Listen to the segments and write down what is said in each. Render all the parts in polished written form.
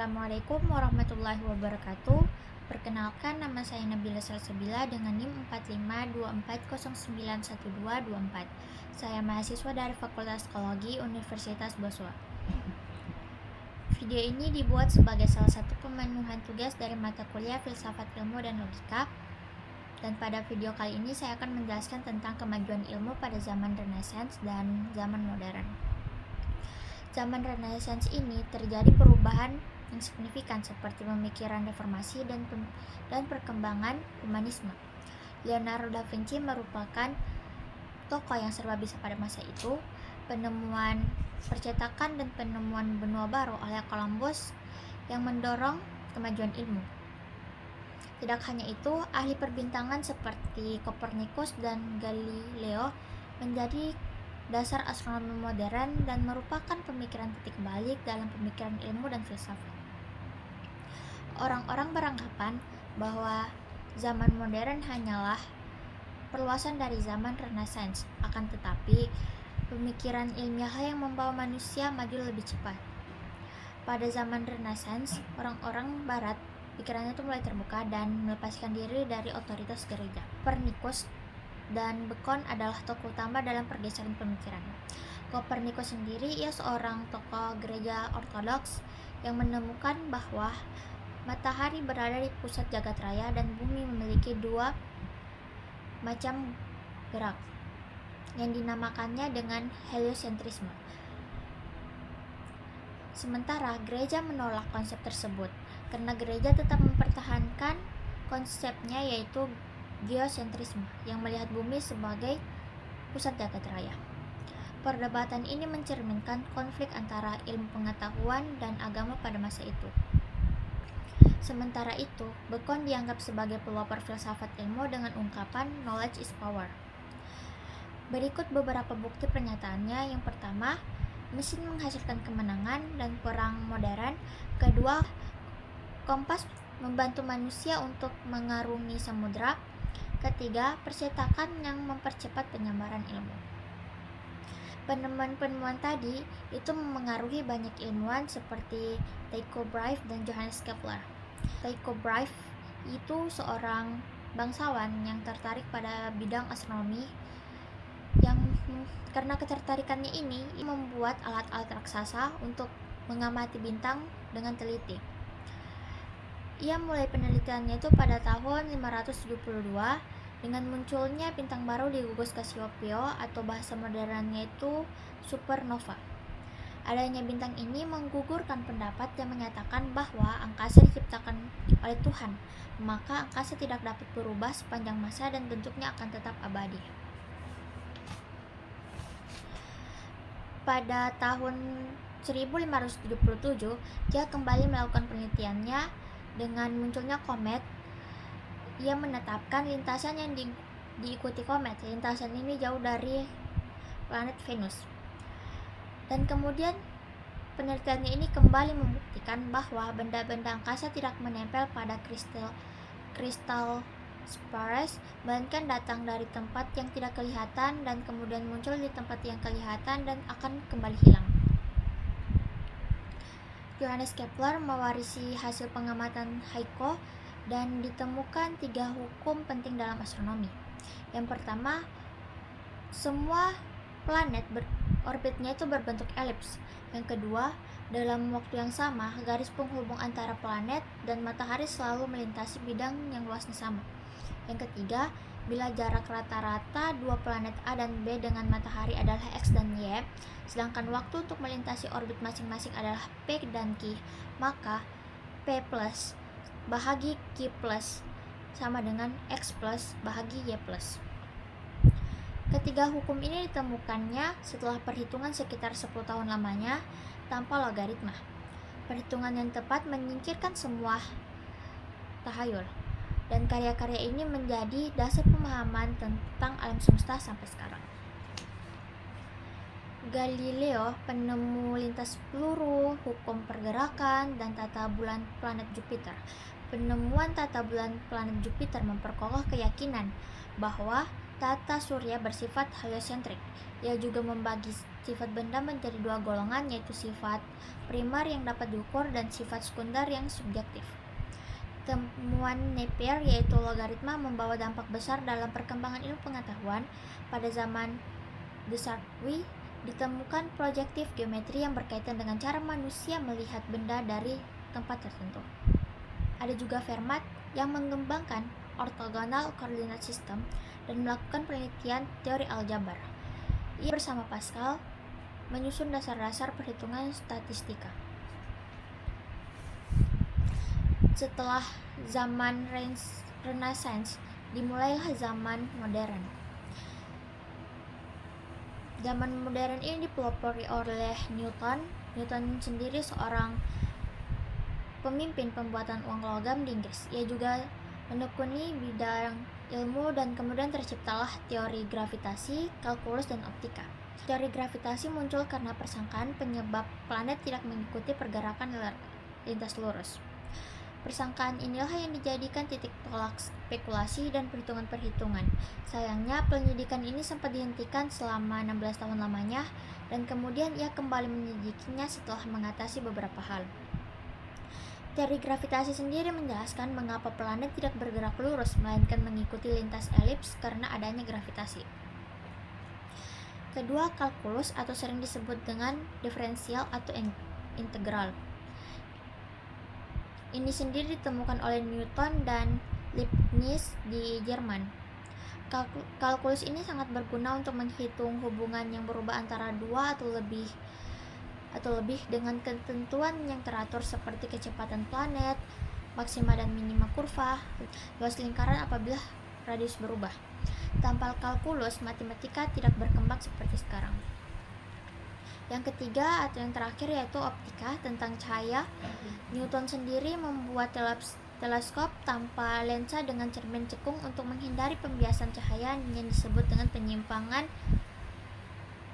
Assalamualaikum warahmatullahi wabarakatuh. Perkenalkan, nama saya Nabila Salsabila dengan NIM 4524091224. Saya mahasiswa dari Fakultas Psikologi Universitas Boswa. Video ini dibuat sebagai salah satu pemenuhan tugas dari mata kuliah Filsafat Ilmu dan Logika. Dan pada video kali ini saya akan menjelaskan tentang kemajuan ilmu pada zaman Renaissance dan zaman modern. Zaman Renaissance ini terjadi perubahan yang signifikan seperti pemikiran reformasi dan perkembangan humanisme. Leonardo da Vinci merupakan tokoh yang serba bisa pada masa itu. Penemuan percetakan dan penemuan benua baru oleh Columbus yang mendorong kemajuan ilmu. Tidak hanya itu, ahli perbintangan seperti Copernicus dan Galileo menjadi dasar astronomi modern dan merupakan pemikiran titik balik dalam pemikiran ilmu dan filsafat. Orang-orang beranggapan bahwa zaman modern hanyalah perluasan dari zaman Renaissance, akan tetapi pemikiran ilmiah yang membawa manusia maju lebih cepat. Pada zaman Renaissance, orang-orang barat pikirannya itu mulai terbuka dan melepaskan diri dari otoritas gereja. Copernicus dan Bacon adalah tokoh utama dalam pergeseran pemikiran. Copernicus sendiri ia seorang tokoh gereja ortodoks yang menemukan bahwa matahari berada di pusat jagat raya dan bumi memiliki dua macam gerak yang dinamakannya dengan heliocentrisme. Sementara gereja menolak konsep tersebut karena gereja tetap mempertahankan konsepnya, yaitu geosentrisme yang melihat bumi sebagai pusat jagat raya. Perdebatan ini mencerminkan konflik antara ilmu pengetahuan dan agama pada masa itu. Sementara itu, Bacon dianggap sebagai pelopor filsafat ilmu dengan ungkapan knowledge is power. Berikut beberapa bukti pernyataannya. Yang pertama, mesin menghasilkan kemenangan dan perang modern. Kedua, kompas membantu manusia untuk mengarungi samudra. Ketiga, percetakan yang mempercepat penyebaran ilmu. Penemuan-penemuan tadi itu memengaruhi banyak ilmuwan seperti Tycho Brahe dan Johannes Kepler. Tycho Brahe itu seorang bangsawan yang tertarik pada bidang astronomi, yang karena ketertarikannya ini membuat alat-alat raksasa untuk mengamati bintang dengan teliti. Ia mulai penelitiannya itu pada tahun 572 dengan munculnya bintang baru di gugus Cassiopeia, atau bahasa modernnya itu supernova. Adanya bintang ini menggugurkan pendapat yang menyatakan bahwa angkasa diciptakan oleh Tuhan, maka angkasa tidak dapat berubah sepanjang masa dan bentuknya akan tetap abadi. Pada tahun 1577, dia kembali melakukan penelitiannya. Dengan munculnya komet, ia menetapkan lintasan yang diikuti komet. Lintasan ini jauh dari planet Venus. Dan kemudian penelitiannya ini kembali membuktikan bahwa benda-benda angkasa tidak menempel pada kristal spheres, melainkan datang dari tempat yang tidak kelihatan dan kemudian muncul di tempat yang kelihatan dan akan kembali hilang. Johannes Kepler mewarisi hasil pengamatan Tycho dan ditemukan 3 hukum penting dalam astronomi. Yang pertama, semua planet orbitnya itu berbentuk elips. Yang kedua, dalam waktu yang sama, garis penghubung antara planet dan matahari selalu melintasi bidang yang luasnya sama. Yang ketiga, bila jarak rata-rata dua planet A dan B dengan matahari adalah X dan Y, sedangkan waktu untuk melintasi orbit masing-masing adalah P dan Q, maka P plus bahagi Q plus sama dengan X plus bahagi Y plus. Ketiga hukum ini ditemukannya setelah perhitungan sekitar 10 tahun lamanya tanpa logaritma. Perhitungan yang tepat menyingkirkan semua tahayul. Dan karya-karya ini menjadi dasar pemahaman tentang alam semesta sampai sekarang. Galileo, penemu lintas peluru, hukum pergerakan, dan tata bulan planet Jupiter. Penemuan tata bulan planet Jupiter memperkokoh keyakinan bahwa tata surya bersifat heliosentrik. Ia juga membagi sifat benda menjadi dua golongan, yaitu sifat primer yang dapat diukur dan sifat sekunder yang subjektif. Temuan Napier yaitu logaritma membawa dampak besar dalam perkembangan ilmu pengetahuan. Pada zaman de Sartre ditemukan projektif geometri yang berkaitan dengan cara manusia melihat benda dari tempat tertentu. Ada juga Fermat yang mengembangkan orthogonal coordinate system dan melakukan penelitian teori aljabar. Ia bersama Pascal menyusun dasar-dasar perhitungan statistika. Setelah zaman Renaissance, dimulailah zaman modern. Zaman modern ini dipelopori oleh Newton. Newton sendiri seorang pemimpin pembuatan uang logam di Inggris. Ia juga menekuni bidang ilmu dan kemudian terciptalah teori gravitasi, kalkulus, dan optika. Teori gravitasi muncul karena persangkaan penyebab planet tidak mengikuti pergerakan lintas lurus. Persangkaan inilah yang dijadikan titik tolak spekulasi dan perhitungan-perhitungan. Sayangnya, penyelidikan ini sempat dihentikan selama 16 tahun lamanya, dan kemudian ia kembali menyelidikinya setelah mengatasi beberapa hal. Teori gravitasi sendiri menjelaskan mengapa planet tidak bergerak lurus, melainkan mengikuti lintas elips karena adanya gravitasi. Kedua, kalkulus atau sering disebut dengan diferensial atau integral. Ini sendiri ditemukan oleh Newton dan Leibniz di Jerman. Kalkulus ini sangat berguna untuk menghitung hubungan yang berubah antara dua atau lebih dengan ketentuan yang teratur seperti kecepatan planet, maksima dan minima kurva, luas lingkaran apabila radius berubah. Tanpa kalkulus, matematika tidak berkembang seperti sekarang. Yang ketiga atau yang terakhir yaitu optika, tentang cahaya. Newton sendiri membuat teleskop tanpa lensa dengan cermin cekung untuk menghindari pembiasan cahaya yang disebut dengan penyimpangan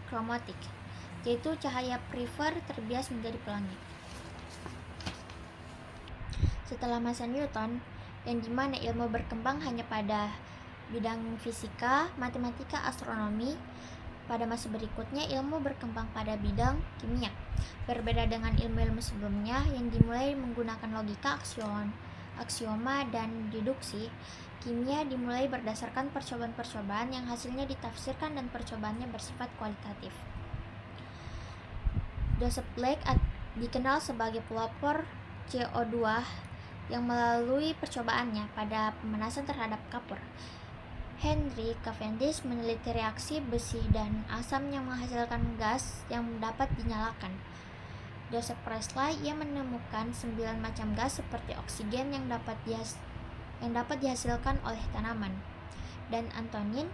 kromatik, yaitu cahaya primer terbias menjadi pelangi. Setelah masa Newton, yang dimana ilmu berkembang hanya pada bidang fisika, matematika, astronomi, pada masa berikutnya ilmu berkembang pada bidang kimia. Berbeda dengan ilmu-ilmu sebelumnya yang dimulai menggunakan logika, aksioma, dan deduksi, kimia dimulai berdasarkan percobaan-percobaan yang hasilnya ditafsirkan dan percobaannya bersifat kualitatif. Joseph Blake dikenal sebagai pelopor CO2 yang melalui percobaannya pada pemanasan terhadap kapur. Henry Cavendish meneliti reaksi besi dan asam yang menghasilkan gas yang dapat dinyalakan. Joseph Priestley ia menemukan 9 macam gas seperti oksigen yang dapat dihasilkan oleh tanaman. Dan Antonin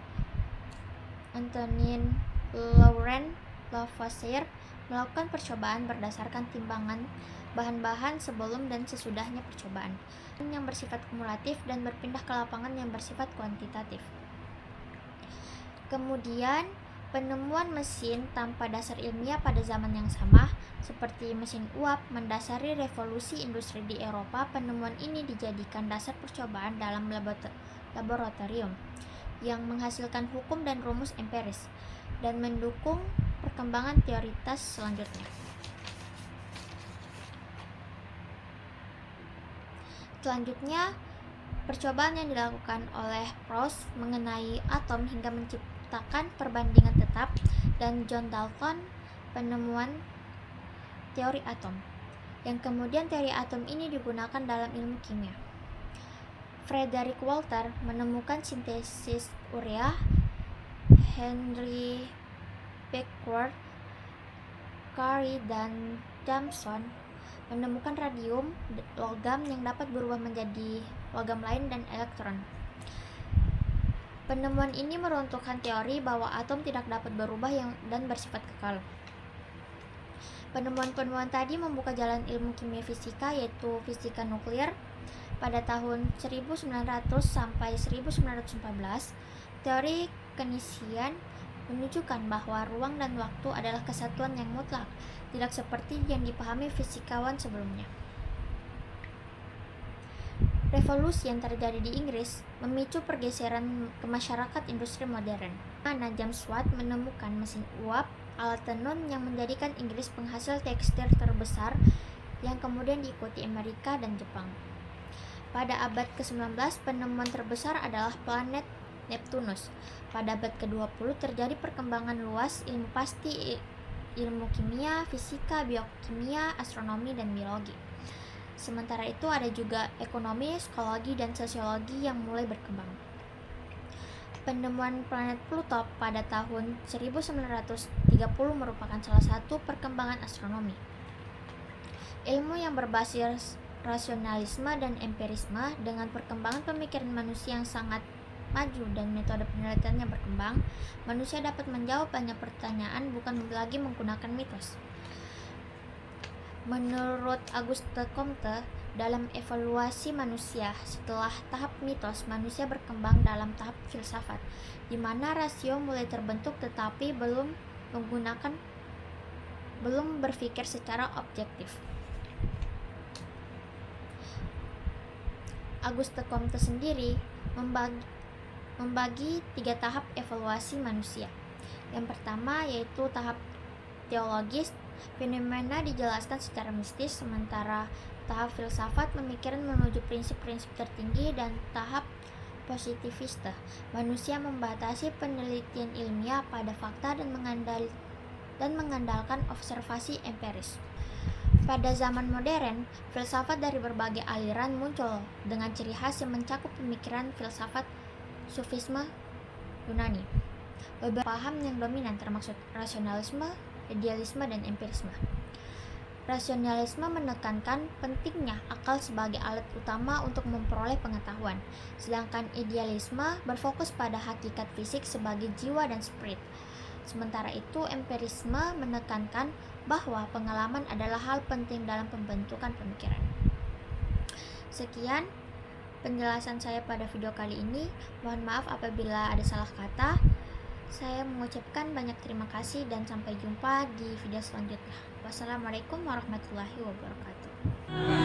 Laurent Lavoisier melakukan percobaan berdasarkan timbangan bahan-bahan sebelum dan sesudahnya percobaan yang bersifat kumulatif dan berpindah ke lapangan yang bersifat kuantitatif. Kemudian, penemuan mesin tanpa dasar ilmiah pada zaman yang sama, seperti mesin uap, mendasari revolusi industri di Eropa. Penemuan ini dijadikan dasar percobaan dalam laboratorium yang menghasilkan hukum dan rumus empiris dan mendukung perkembangan teoritis selanjutnya. Selanjutnya, percobaan yang dilakukan oleh Proust mengenai atom hingga menciptakan perbandingan tetap, dan John Dalton penemuan teori atom, yang kemudian teori atom ini digunakan dalam ilmu kimia. Frederick Walter menemukan sintesis urea. Henry Becquerel, Curie, dan Thomson menemukan radium, logam yang dapat berubah menjadi logam lain, dan elektron. Penemuan ini meruntuhkan teori bahwa atom tidak dapat berubah dan bersifat kekal. Penemuan-penemuan tadi membuka jalan ilmu kimia fisika, yaitu fisika nuklir. Pada tahun 1900 sampai 1914, teori Keynesian menunjukkan bahwa ruang dan waktu adalah kesatuan yang mutlak, tidak seperti yang dipahami fisikawan sebelumnya. Revolusi yang terjadi di Inggris memicu pergeseran ke masyarakat industri modern, mana James Watt menemukan mesin uap alat tenun yang menjadikan Inggris penghasil tekstil terbesar yang kemudian diikuti Amerika dan Jepang. Pada abad ke-19, penemuan terbesar adalah planet Neptunus. Pada abad ke-20 terjadi perkembangan luas ilmu pasti, ilmu kimia, fisika, biokimia, astronomi, dan biologi. Sementara itu ada juga ekonomi, psikologi, dan sosiologi yang mulai berkembang. Penemuan planet Pluto pada tahun 1930 merupakan salah satu perkembangan astronomi. Ilmu yang berbasis rasionalisme dan empirisme dengan perkembangan pemikiran manusia yang sangat maju dan metode penelitian yang berkembang, manusia dapat menjawab banyak pertanyaan bukan lagi menggunakan mitos. Menurut Auguste Comte, dalam evaluasi manusia setelah tahap mitos, manusia berkembang dalam tahap filsafat, di mana rasio mulai terbentuk tetapi belum berpikir secara objektif. Auguste Comte sendiri membagi 3 tahap evaluasi manusia. Yang pertama yaitu tahap teologis, fenomena dijelaskan secara mistis, sementara tahap filsafat pemikiran menuju prinsip-prinsip tertinggi, dan tahap positiviste, manusia membatasi penelitian ilmiah pada fakta dan mengandalkan observasi empiris. Pada zaman modern, filsafat dari berbagai aliran muncul dengan ciri khas yang mencakup pemikiran filsafat Sufisme Yunani. Beberapa paham yang dominan termasuk rasionalisme, idealisme, dan empirisme. Rasionalisme menekankan pentingnya akal sebagai alat utama untuk memperoleh pengetahuan, sedangkan idealisme berfokus pada hakikat fisik sebagai jiwa dan spirit. Sementara itu, empirisme menekankan bahwa pengalaman adalah hal penting dalam pembentukan pemikiran. Sekian penjelasan saya pada video kali ini. Mohon maaf apabila ada salah kata. Saya mengucapkan banyak terima kasih dan sampai jumpa di video selanjutnya. Wassalamualaikum warahmatullahi wabarakatuh.